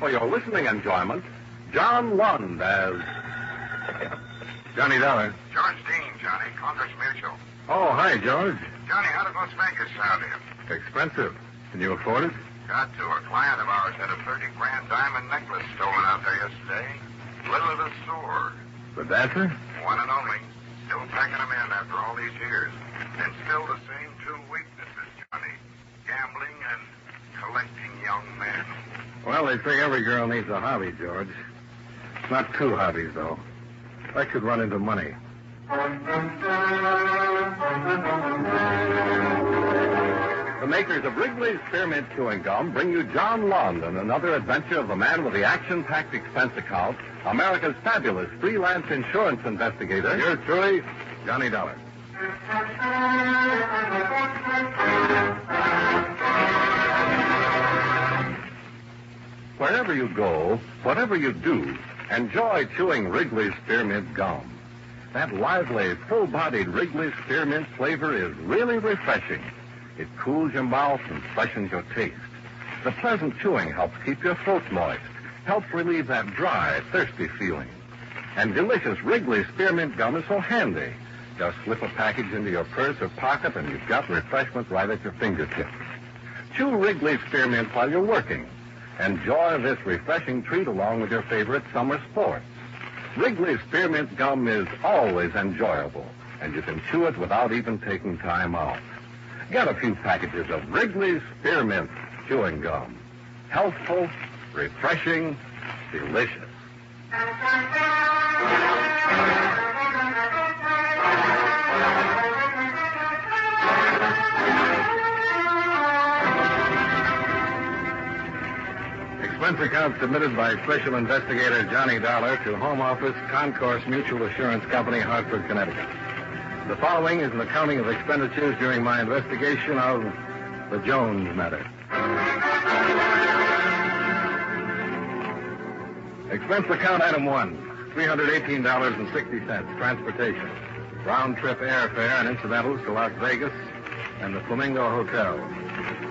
for your listening enjoyment, John Lund as Johnny Dollar. George Dean, Johnny. Congress Mutual. Oh, hi, George. Johnny, how did Las Vegas sound to you? Expensive. Can you afford it? Got to. A client of ours had a 30-grand diamond necklace stolen out there yesterday. Little the sore. The dancer? One and only. Still packing them in after all these years. And still the same two weaknesses, Johnny. Gambling and collecting young men. Well, they say every girl needs a hobby, George. Not two hobbies, though. That could run into money. The makers of Wrigley's Spearmint Chewing Gum bring you John Lund and another adventure of the man with the action-packed expense account, America's fabulous freelance insurance investigator. Yours truly, Johnny Dollar. Wherever you go, whatever you do, enjoy chewing Wrigley's Spearmint Gum. That lively, full-bodied Wrigley's Spearmint flavor is really refreshing. It cools your mouth and freshens your taste. The pleasant chewing helps keep your throat moist, helps relieve that dry, thirsty feeling. And delicious Wrigley's Spearmint Gum is so handy. Just slip a package into your purse or pocket and you've got refreshment right at your fingertips. Chew Wrigley's Spearmint while you're working. Enjoy this refreshing treat along with your favorite summer sports. Wrigley's Spearmint Gum is always enjoyable, and you can chew it without even taking time out. Get a few packages of Wrigley's Spearmint Chewing Gum. Healthful, refreshing, delicious. Expense account submitted by Special Investigator Johnny Dollar to Home Office, Concourse Mutual Assurance Company, Hartford, Connecticut. The following is an accounting of expenditures during my investigation of the Jones matter. Expense account item 1, $318.60, transportation, round-trip airfare and incidentals to Las Vegas and the Flamingo Hotel,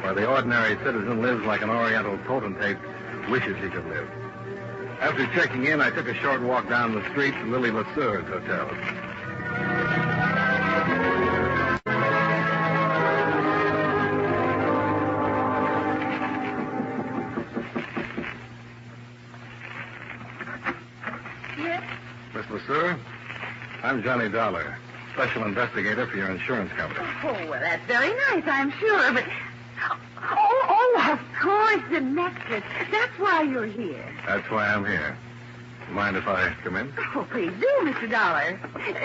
where the ordinary citizen lives like an Oriental potentate wishes he could live. After checking in, I took a short walk down the street to Lily Lesueur's hotel. Yes? Miss Lesure, I'm Johnny Dollar, special investigator for your insurance company. Oh, well, that's very nice, I'm sure, but... of course, the necklace. That's why you're here. That's why I'm here. Mind if I come in? Oh, please do, Mr. Dollar.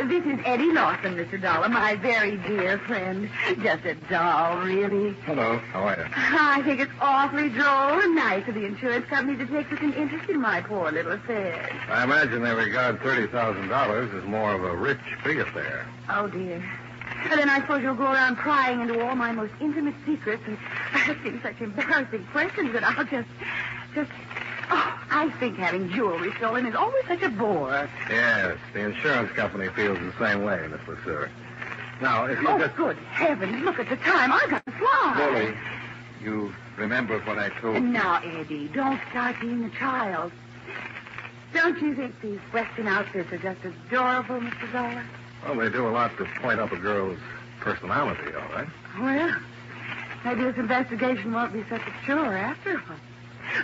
This is Eddie Lawson, Mr. Dollar, my very dear friend. Just a doll, really. Hello, how are you? I think it's awfully droll and nice of the insurance company to take such an interest in my poor little affair. I imagine they regard $30,000 as more of a rich, big affair. Oh, dear. And then I suppose you'll go around prying into all my most intimate secrets and asking such embarrassing questions that I'll just... Oh, I think having jewelry stolen is always such a bore. Yes, the insurance company feels the same way, Miss Lesure. Now, if you just... good heavens, look at the time. I've got to fly. Lily, you remember what I told you? Now, Eddie, don't start being a child. Don't you think these Western outfits are just adorable, Mr. Dollar? Well, they do a lot to point up a girl's personality, all right? Well, maybe this investigation won't be such a chore after all.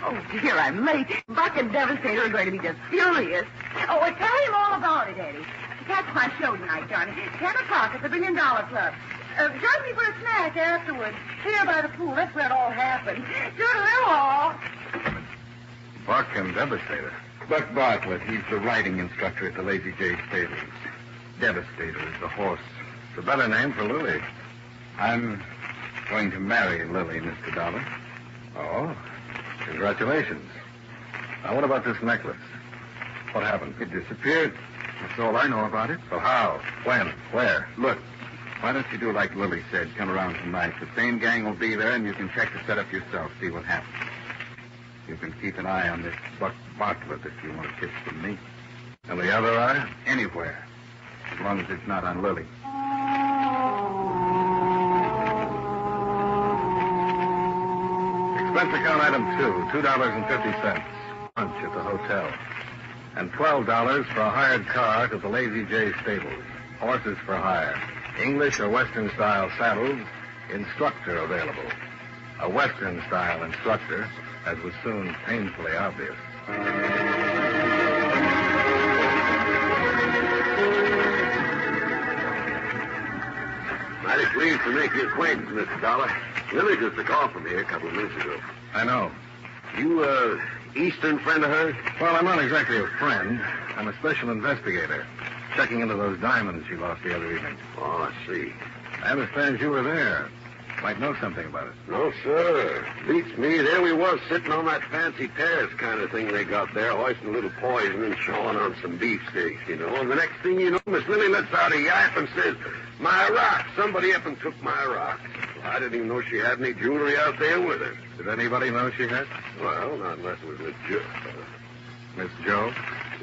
Oh, dear, I'm late. Buck and Devastator are going to be just furious. Oh, well, tell him all about it, Eddie. That's my show tonight, Johnny. 10 o'clock at the $1 Billion Club. Join me for a snack afterwards. Here by the pool. That's where it all happened. Toodaloo all. Buck and Devastator. Buck Bartlett, he's the riding instructor at the Lazy J Stables. Devastator is the horse. It's a better name for Lily. I'm going to marry Lily, Mr. Dollar. Oh, congratulations. Now, what about this necklace? What happened? It disappeared. That's all I know about it. So how? When? Where? Look, why don't you do like Lily said? Come around tonight. The same gang will be there, and you can check the setup yourself, see what happens. You can keep an eye on this Buck Bartlett if you want a kiss from me. And the other eye? Anywhere. As long as it's not on Lily. Expense account item 2, $2.50. lunch at the hotel. And $12 for a hired car to the Lazy J stables. Horses for hire. English or Western-style saddles. Instructor available. A Western-style instructor, as was soon painfully obvious. Mighty pleased to make your acquaintance, Mr. Dollar. Lily just a call from here a couple of minutes ago. I know. You, Eastern friend of hers? Well, I'm not exactly a friend. I'm a special investigator. Checking into those diamonds she lost the other evening. Oh, I see. I understand you were there. Might know something about it. No, sir. Beats me. There we was, sitting on that fancy terrace kind of thing they got there, hoisting a little poison and shawing on some beefsteaks, you know. And the next thing you know, Miss Lily lets out a yap and says, "My rock. Somebody up and took my rock." Well, I didn't even know she had any jewelry out there with her. Did anybody know she had? Well, not unless it was Miss Jo. Miss Jo?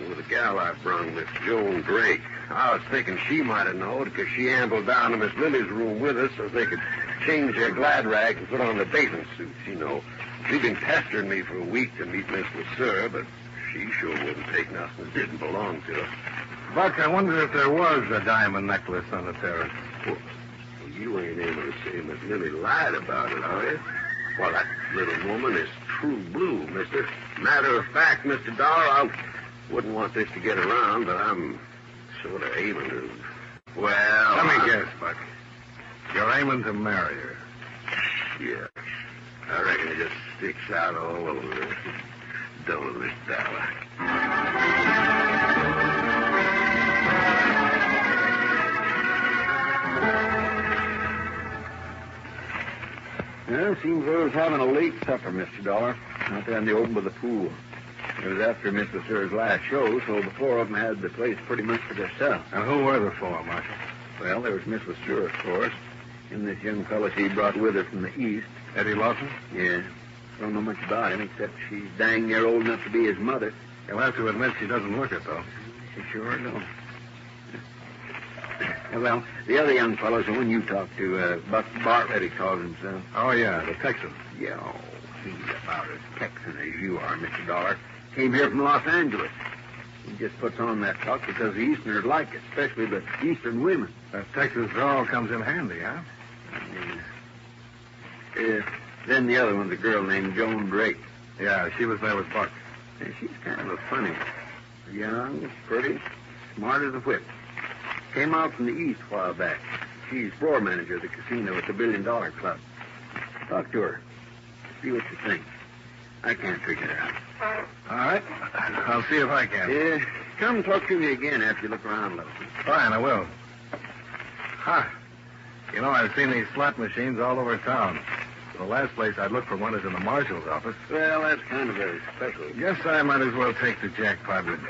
With the gal I brung, Miss Joan Drake. I was thinking she might have known because she ambled down to Miss Lily's room with us so they could change their glad rags and put on their bathing suits, you know. She'd been pestering me for a week to meet Miss LeSueur, but she sure wouldn't take nothing that didn't belong to her. Buck, I wonder if there was a diamond necklace on the terrace. Well, you ain't able to say Miss Lily lied about it, are you? Well, that little woman is true blue, mister. Matter of fact, Mr. Dollar, I wouldn't want this to get around, but I'm sort of aiming to... Well... Let me guess, Buck. You're aiming to marry her. Yeah. I reckon it just sticks out all over her. Don't Miss Dollar. Well, seems I was having a late supper, Mr. Dollar, out there in the open by the pool. It was after Miss LeSueur's last show, so the four of them had the place pretty much to themselves. Now, who were the four, Marshal? Well, there was Miss LeSueur, of course, and this young fellow she brought with her from the East. Eddie Lawson? Yeah. Don't know much about him, except she's dang near old enough to be his mother. You'll have to admit she doesn't look it, though. She sure don't. Well, the other young fellow's the one you talked to, Buck Bartlett, he calls himself. Oh, yeah, the Texan. Yeah, he's about as Texan as you are, Mr. Dollar. Came here from Los Angeles. He just puts on that talk because the Easterners like it, especially the Eastern women. That Texas drawl comes in handy, huh? Then the other one's a girl named Joan Drake. Yeah, she was there with Buck. Yeah, she's kind of a funny one. Young, pretty, smart as a whip. Came out from the East a while back. She's floor manager of the casino at the $1 Billion Club. Talk to her. See what you think. I can't figure it out. All right. I'll see if I can. Come talk to me again after you look around a little. Fine, I will. Huh. You know, I've seen these slot machines all over town. The last place I'd look for one is in the marshal's office. Well, that's kind of very special. Guess I might as well take the jackpot with me.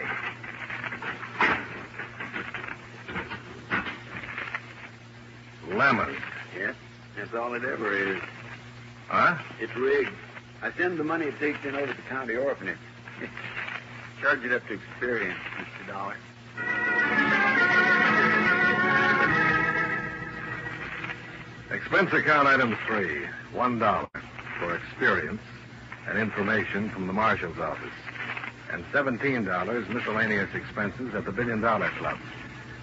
Lemon. Yes, that's all it ever is. Huh? It's rigged. I send the money it takes in over to the county orphanage. Charge it up to experience, Mr. Dollar. Expense account item 3, $1 for experience and information from the marshal's office. And $17 miscellaneous expenses at the $1 Billion Club,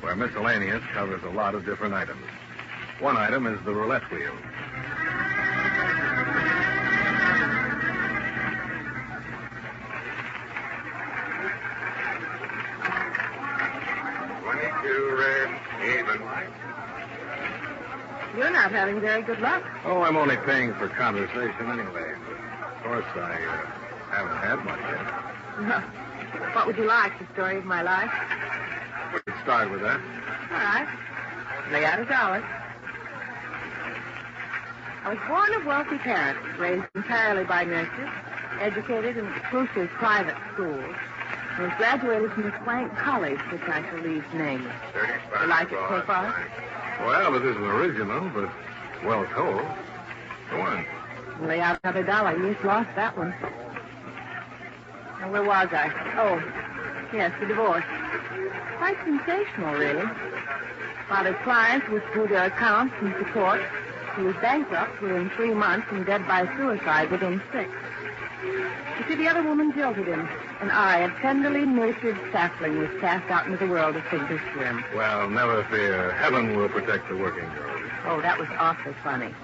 where miscellaneous covers a lot of different items. One item is the roulette wheel. You're not having very good luck. Oh, I'm only paying for conversation anyway. Of course, I haven't had much yet. What would you like, the story of my life? We could start with that. All right. Lay out $1. I was born of wealthy parents, raised entirely by nurses, educated in exclusive private schools, and was graduated from a swank college, which I shall leave nameless. You like it so far? Well, it isn't original, but well told. Go on. Lay out another $1. You just lost that one. Now, where was I? Oh, yes, the divorce. Quite sensational, really. Father's clients withdrew their accounts from the court. He was bankrupt within 3 months and dead by suicide within 6. You see, the other woman jilted him, and I, a tenderly nurtured sapling, was cast out into the world to sink or swim. Well, never fear. Heaven will protect the working girls. Oh, that was awfully funny.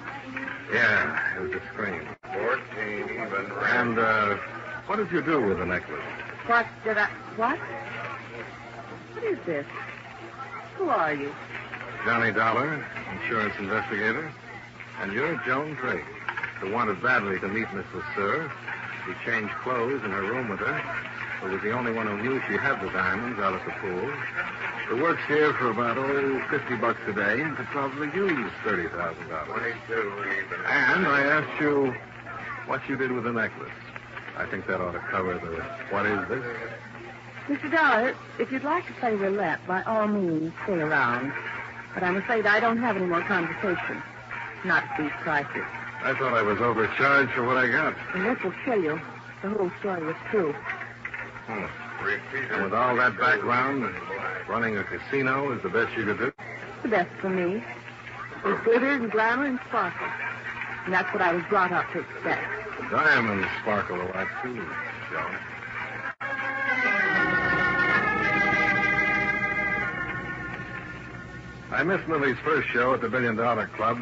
Yeah, it was a scream. 14 even. And, what did you do with the necklace? What? What is this? Who are you? Johnny Dollar, insurance investigator. And you're Joan Drake, who wanted badly to meet Miss LeSueur. She changed clothes in her room with her, who was the only one who knew she had the diamonds out at the pool. Who works here for about, $50 a day and could probably use $30,000. 22 even. And I asked you what you did with the necklace. I think that ought to cover the what is this? Mr. Dollar, if you'd like to play roulette, by all means, stay around. But I'm afraid I don't have any more conversation. Not at these prices. I thought I was overcharged for what I got. And this will kill you. The whole story was true. And with all that background, running a casino is the best you could do? The best for me. With glitter and glamour and sparkle. And that's what I was brought up to expect. The diamonds sparkle a lot, too, Joan. I missed Lily's first show at the $1 Billion Club,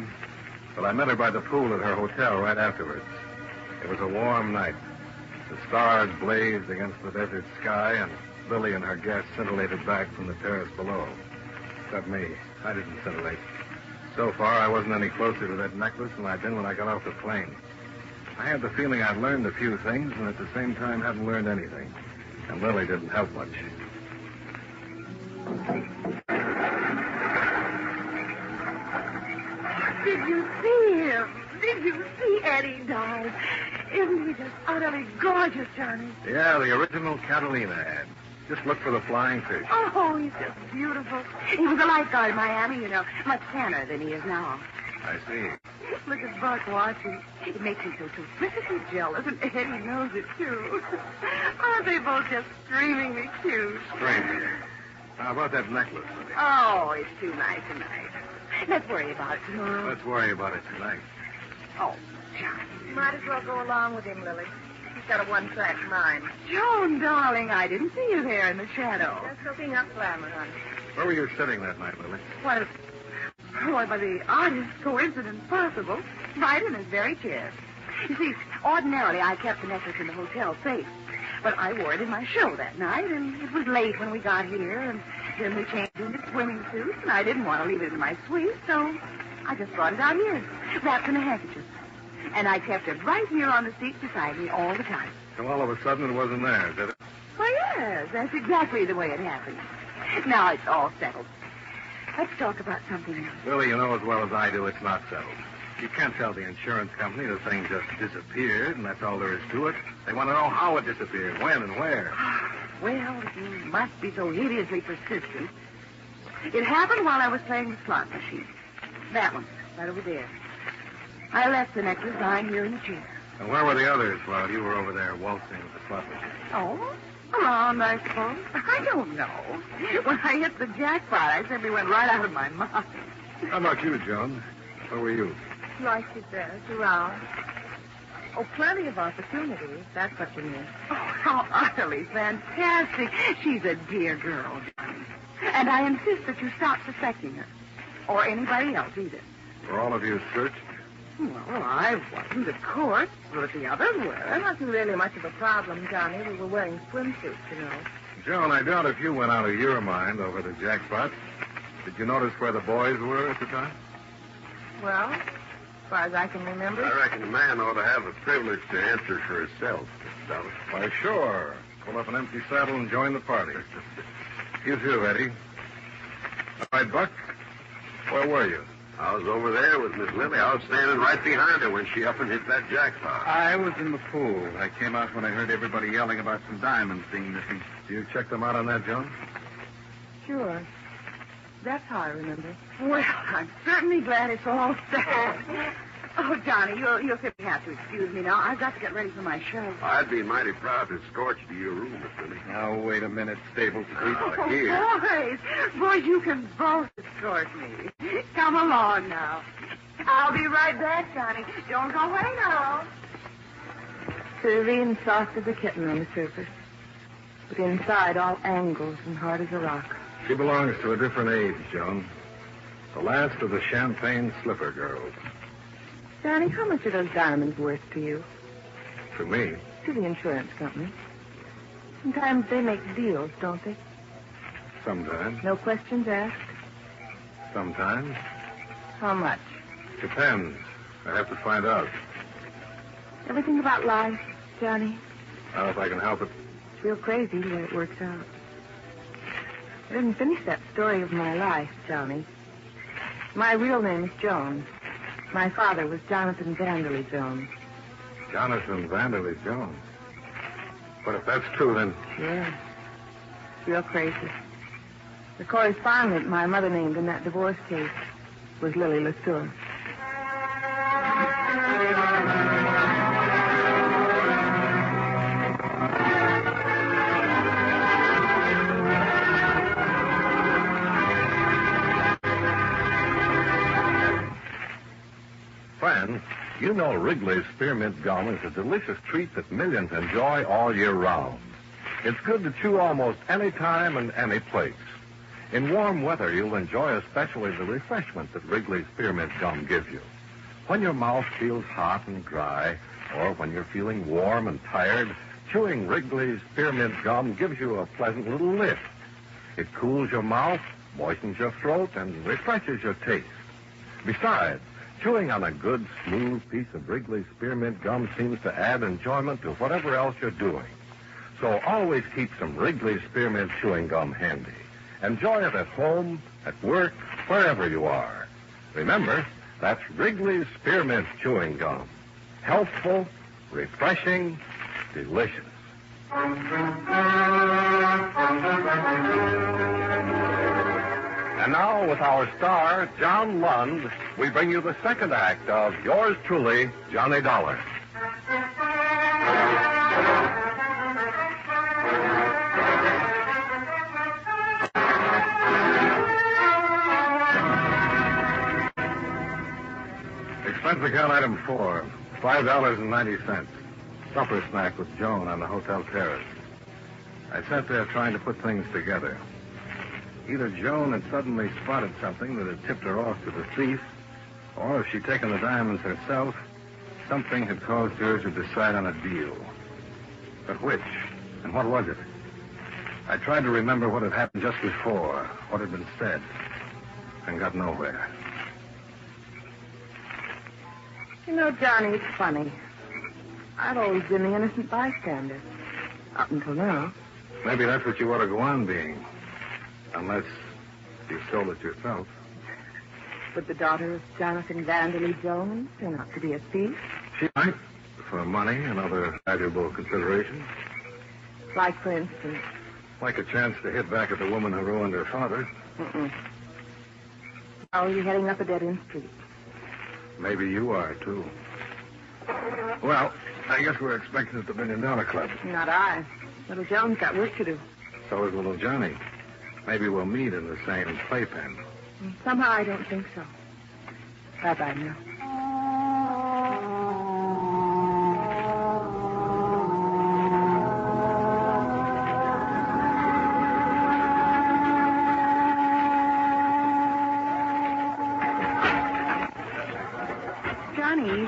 but I met her by the pool at her hotel right afterwards. It was a warm night. The stars blazed against the desert sky, and Lily and her guests scintillated back from the terrace below. Except me. I didn't scintillate. So far, I wasn't any closer to that necklace than I'd been when I got off the plane. I had the feeling I'd learned a few things, and at the same time hadn't learned anything. And Lily didn't help much. Did you see him? Did you see Eddie dive? Isn't he just utterly gorgeous, Johnny? Yeah, the original Catalina ad. Just look for the flying fish. Oh, he's just beautiful. He was a lifeguard in Miami, you know, much tanner than he is now. I see. Look at Buck watching. It makes me so terrifically jealous, and Eddie knows it, too. Aren't they both just screamingly cute? Strange. How about that necklace? Oh, it's too nice tonight. Let's worry about it tomorrow. Let's worry about it tonight. Oh, Johnny. Might as well go along with him, Lily. He's got a one-track mind. Joan, darling, I didn't see you there in the shadow. Just soaking up glamour, honey. Where were you sitting that night, Lily? Why, by the oddest coincidence possible, right in his very chair. You see, ordinarily I kept the necklace in the hotel safe, but I wore it in my show that night, and it was late when we got here, and then we changed into swimming suits, and I didn't want to leave it in my suite, so I just brought it out here, wrapped in a handkerchief. And I kept it right here on the seat beside me all the time. So all of a sudden it wasn't there, did it? Well, yes, that's exactly the way it happened. Now it's all settled. Let's talk about something else. Lily, you know as well as I do it's not settled. You can't tell the insurance company the thing just disappeared, and that's all there is to it. They want to know how it disappeared, when and where. Well, you must be so hideously persistent. It happened while I was playing the slot machine. That one, right over there. I left the necklace lying here in the chair. And where were the others while you were over there waltzing with the slot machine? Oh, around, I suppose. I don't know. When I hit the jackpot, I simply went right out of my mind. How about you, Joan? Where were you? Like she says, around. Oh, plenty of opportunities. That's what you mean. Oh, how utterly fantastic. She's a dear girl, Johnny. And I insist that you stop suspecting her. Or anybody else, either. Were all of you searched? Well, I wasn't, of course, but the others were. That wasn't really much of a problem, Johnny. We were wearing swimsuits, you know. Joan, I doubt if you went out of your mind over the jackpot. Did you notice where the boys were at the time? Well, as far as I can remember. I reckon a man ought to have the privilege to answer for himself, Mr. Dollar. Why, sure. Pull up an empty saddle and join the party. You too, Eddie. All right, Buck. Where were you? I was over there with Miss Lily. I was standing right behind her when she up and hit that jackpot. I was in the pool. I came out when I heard everybody yelling about some diamonds being missing. You checked them out on that, Joan? Sure. That's how I remember. Well, I'm certainly glad it's all settled. Oh, Johnny, you'll simply have to excuse me now. I've got to get ready for my show. I'd be mighty proud to escort you to your room, Miss Lily. Now, wait a minute, Staples. Oh, Here. boys, you can both escort me. Come along now. I'll be right back, Johnny. Don't go away now. curvy and soft as a kitten on the surface, but inside all angles and hard as a rock. She belongs to a different age, Joan. The last of the champagne slipper girls. Johnny, how much are those diamonds worth to you? To me, To the insurance company. Sometimes they make deals, don't they? sometimes. No questions asked? Sometimes. How much? Depends. I have to find out. Everything about life, Johnny. Now, if I can help it. It's real crazy the way it works out. I didn't finish that story of my life, Johnny. My real name is Jones. My father was Jonathan Vanderley Jones. Jonathan Vanderley Jones. But if that's true, then... Yeah. It's real crazy. The correspondent my mother named in that divorce case was Lily LeSueur. Friends, you know Wrigley's Spearmint Gum is a delicious treat that millions enjoy all year round. It's good to chew almost any time and any place. In warm weather, you'll enjoy especially the refreshment that Wrigley's Spearmint Gum gives you. When your mouth feels hot and dry, or when you're feeling warm and tired, chewing Wrigley's Spearmint Gum gives you a pleasant little lift. It cools your mouth, moistens your throat, and refreshes your taste. Besides, chewing on a good, smooth piece of Wrigley's Spearmint Gum seems to add enjoyment to whatever else you're doing. So always keep some Wrigley's Spearmint Chewing Gum handy. Enjoy it at home, at work, wherever you are. Remember, that's Wrigley's Spearmint Chewing Gum. Healthful, refreshing, delicious. And now, with our star, John Lund, we bring you the second act of yours truly, Johnny Dollar. Expense account item 4, $5.90. Supper snack with Joan on the hotel terrace. I sat there trying to put things together. Either Joan had suddenly spotted something that had tipped her off to the thief, or if she'd taken the diamonds herself, something had caused her to decide on a deal. But which? And what was it? I tried to remember what had happened just before, what had been said, and got nowhere. You know, Johnny, it's funny. I've always been the innocent bystander. Up until now. Maybe that's what you ought to go on being. Unless you stole it yourself. Would the daughter of Jonathan Vanderley Jones turn out to be a thief? She might, for money and other valuable considerations. Like, for instance? Like a chance to hit back at the woman who ruined her father. Oh, you're heading up a dead-end street. Maybe you are, too. Well, I guess we're expecting at the $1 Million Club. Not I. Little Jones got work to do. So is little Johnny. Maybe we'll meet in the same playpen. Somehow I don't think so. Bye-bye now. Johnny,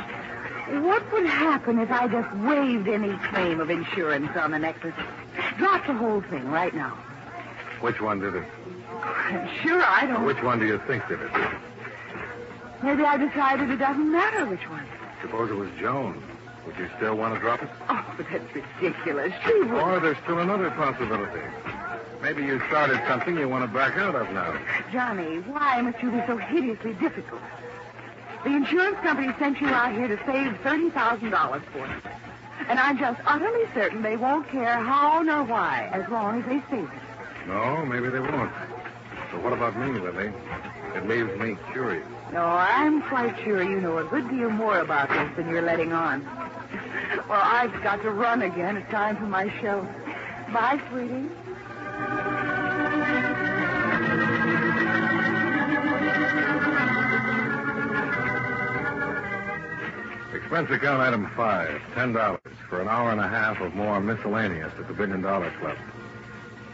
what would happen if I just waived any claim of insurance on the necklace? Drop the whole thing right now. Which one did it? Sure, I don't... Which one do you think did it? Maybe I decided it doesn't matter which one. Suppose it was Joan. Would you still want to drop it? Oh, but that's ridiculous. She would... Or there's still another possibility. Maybe you started something you want to back out of now. Johnny, why must you be so hideously difficult? The insurance company sent you out here to save $30,000 for us. And I'm just utterly certain they won't care how nor why as long as they save it. No, maybe they won't. But what about me, Lily? It leaves me curious. No, I'm quite sure you know a good deal more about this than you're letting on. Well, I've got to run again. It's time for my show. Bye, sweetie. Expense account item 5, $10 for an an hour and a half of more miscellaneous at the $1 Billion Club.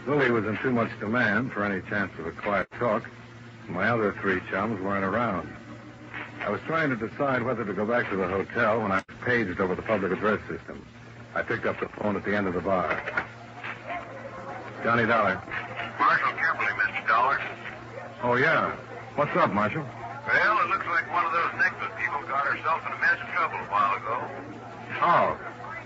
Lily was in too much demand for any chance of a quiet talk. My other 3 chums weren't around. I was trying to decide whether to go back to the hotel when I was paged over the public address system. I picked up the phone at the end of the bar. Johnny Dollar. Marshal Kimberly, Mr. Dollar. Oh, yeah. What's up, Marshal? Well, it looks like one of those necklace people got herself in a mess of trouble a while ago. Oh.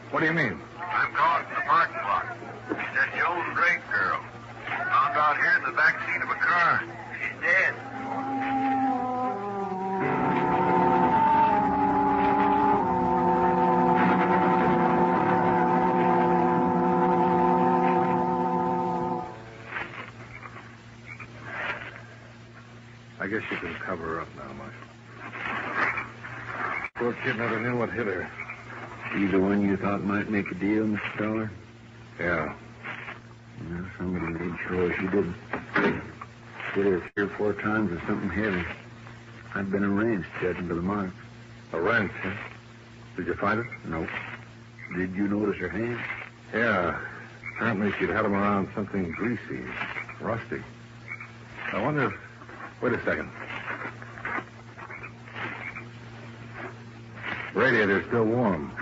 What do you mean? I'm calling from the parking lot. It's that Joan Drake girl. Found out here in the back seat of a car. She's dead. I guess you can cover her up now, Marshal. Poor kid never knew what hit her. She the one you thought might make a deal, Mr. Dollar? Yeah. Well, somebody made sure she didn't. Hit her 3 or 4 times with something heavy. I'd been arranged, judging by the marks. A wrench, huh? Did you find it? Nope. Did you notice her hands? Yeah. Apparently she'd had them around something greasy, rusty. I wonder if... Wait a second. Radiator's still warm.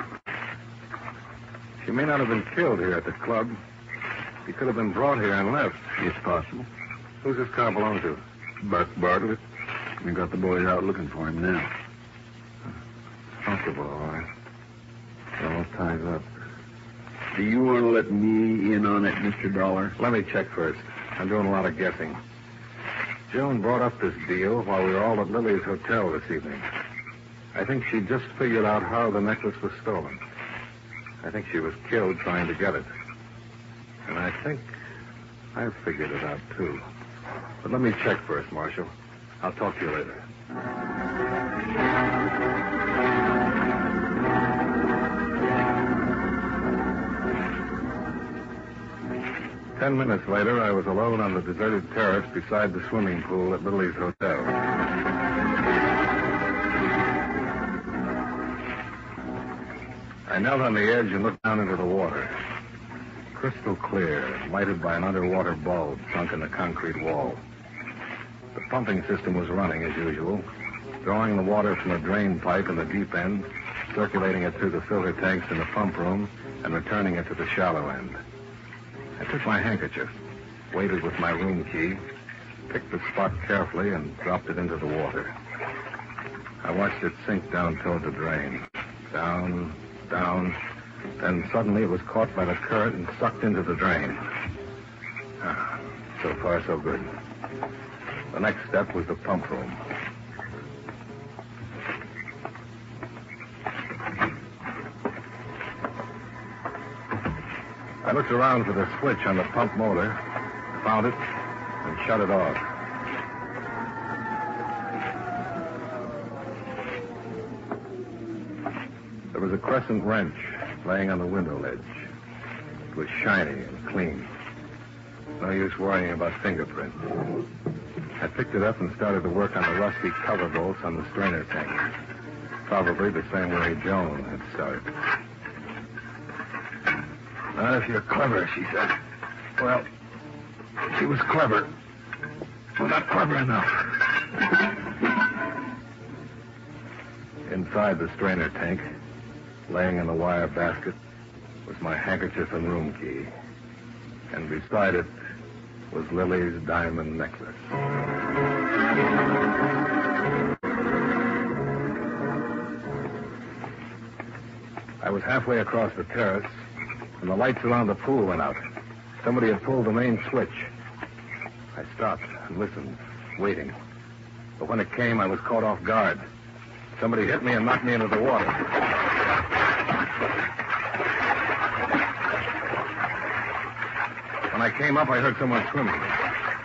She may not have been killed here at the club. She could have been brought here and left. It's possible. Who's this car belong to? Buck Bartlett. We got the boys out looking for him now. Comfortable, all right. All ties up. Do you want to let me in on it, Mr. Dollar? Let me check first. I'm doing a lot of guessing. Joan brought up this deal while we were all at Lily's hotel this evening. I think she just figured out how the necklace was stolen. I think she was killed trying to get it. And I think I figured it out, too. But let me check first, Marshal. I'll talk to you later. 10 minutes later, I was alone on the deserted terrace beside the swimming pool at Lily's hotel. I knelt on the edge and looked down into the water. Crystal clear, lighted by an underwater bulb sunk in the concrete wall. The pumping system was running as usual, drawing the water from a drain pipe in the deep end, circulating it through the filter tanks in the pump room, and returning it to the shallow end. I took my handkerchief, weighted with my room key, picked the spot carefully, and dropped it into the water. I watched it sink down toward the drain. Down, down. Then suddenly it was caught by the current and sucked into the drain. So far, so good. The next step was the pump room. I looked around for the switch on the pump motor, found it, and shut it off. There was a crescent wrench laying on the window ledge. It was shiny and clean. No use worrying about fingerprints. I picked it up and started to work on the rusty cover bolts on the strainer tank. Probably the same way Joan had started. Not if you're clever, she said. Well, she was clever. Well, not clever enough. Inside the strainer tank, laying in the wire basket, was my handkerchief and room key. And beside it was Lily's diamond necklace. I was halfway across the terrace, and the lights around the pool went out. Somebody had pulled the main switch. I stopped and listened, waiting. But when it came, I was caught off guard. Somebody hit me and knocked me into the water. When I came up, I heard someone swimming.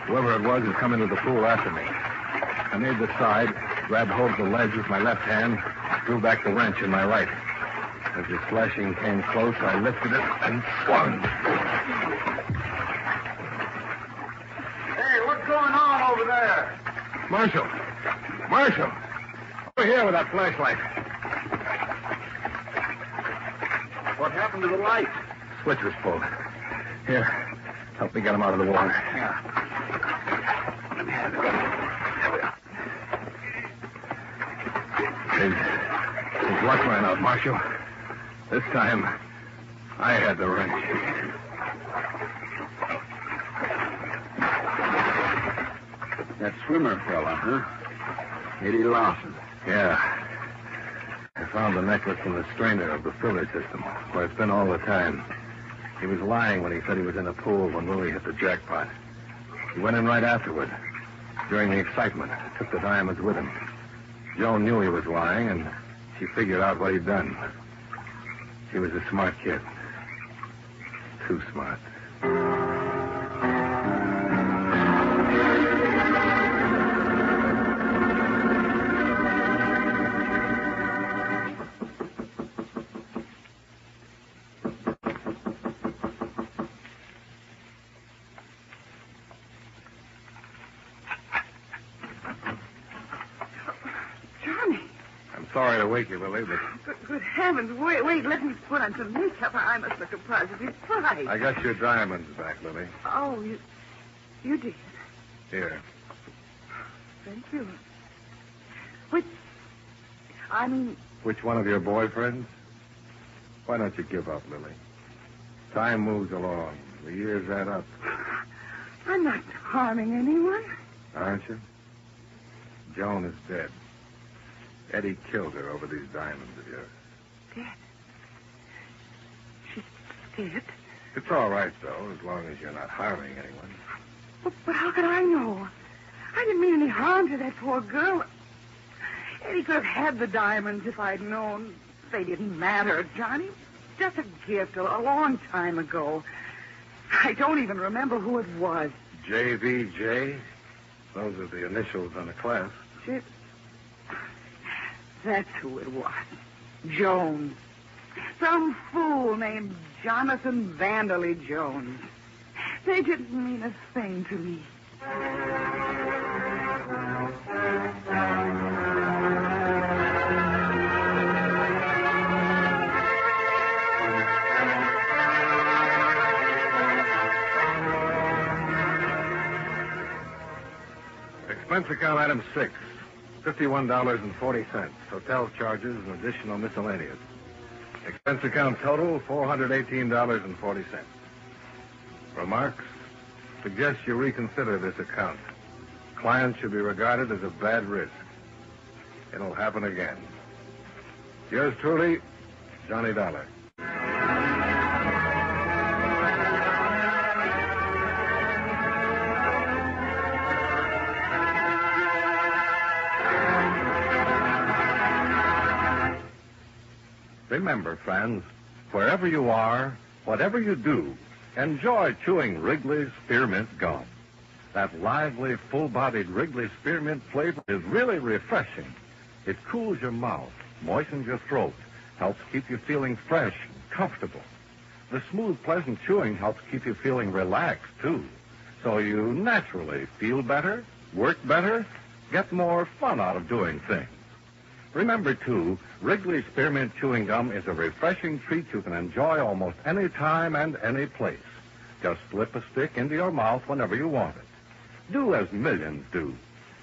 Whoever it was had come into the pool after me. I made the side, grabbed hold of the ledge with my left hand, drew back the wrench in my right. As the splashing came close, I lifted it and swung. Hey, what's going on over there? Marshal! Marshal! Over here with that flashlight. What happened to the light? Switch was pulled. Here, help me get him out of the water. Yeah. Let me have it. There we are. His luck ran out, Marshal. This time, I had the wrench. That swimmer fella, huh? Eddie Lawson. Yeah. I found the necklace in the strainer of the filter system, where it's been all the time. He was lying when he said he was in a pool when Louie hit the jackpot. He went in right afterward. During the excitement, took the diamonds with him. Joan knew he was lying, and she figured out what he'd done. He was a smart kid. Too smart. Sorry to wake you, Lily, but... Good heavens. Wait, let me put on some makeup. I must look a positive fright. I got your diamonds back, Lily. Oh, you did? Here. Thank you. Which one of your boyfriends? Why don't you give up, Lily? Time moves along. The years add up. I'm not harming anyone. Aren't you? Joan is dead. Eddie killed her over these diamonds of yours. Dead? She's dead? It's all right, though, as long as you're not harming anyone. But how could I know? I didn't mean any harm to that poor girl. Eddie could have had the diamonds if I'd known. They didn't matter, Johnny. Just a gift a long time ago. I don't even remember who it was. JVJ? Those are the initials on the clasp. That's who it was. Jones. Some fool named Jonathan Vanderley Jones. They didn't mean a thing to me. Expense account item 6. $51.40. Hotel charges and additional miscellaneous. Expense account total, $418.40. Remarks? Suggest you reconsider this account. Client should be regarded as a bad risk. It'll happen again. Yours truly, Johnny Dollar. Remember, friends, wherever you are, whatever you do, enjoy chewing Wrigley's Spearmint Gum. That lively, full-bodied Wrigley Spearmint flavor is really refreshing. It cools your mouth, moistens your throat, helps keep you feeling fresh and comfortable. The smooth, pleasant chewing helps keep you feeling relaxed, too. So you naturally feel better, work better, get more fun out of doing things. Remember, too, Wrigley's Spearmint Chewing Gum is a refreshing treat you can enjoy almost any time and any place. Just slip a stick into your mouth whenever you want it. Do as millions do.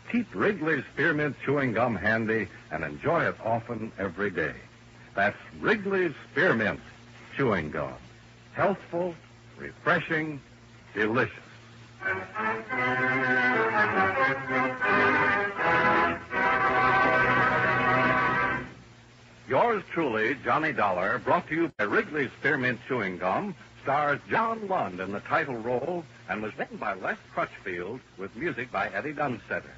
Keep Wrigley's Spearmint Chewing Gum handy and enjoy it often every day. That's Wrigley's Spearmint Chewing Gum. Healthful, refreshing, delicious. Yours truly, Johnny Dollar, brought to you by Wrigley's Spearmint Chewing Gum, stars John Lund in the title role and was written by Les Crutchfield with music by Eddie Dunstetter.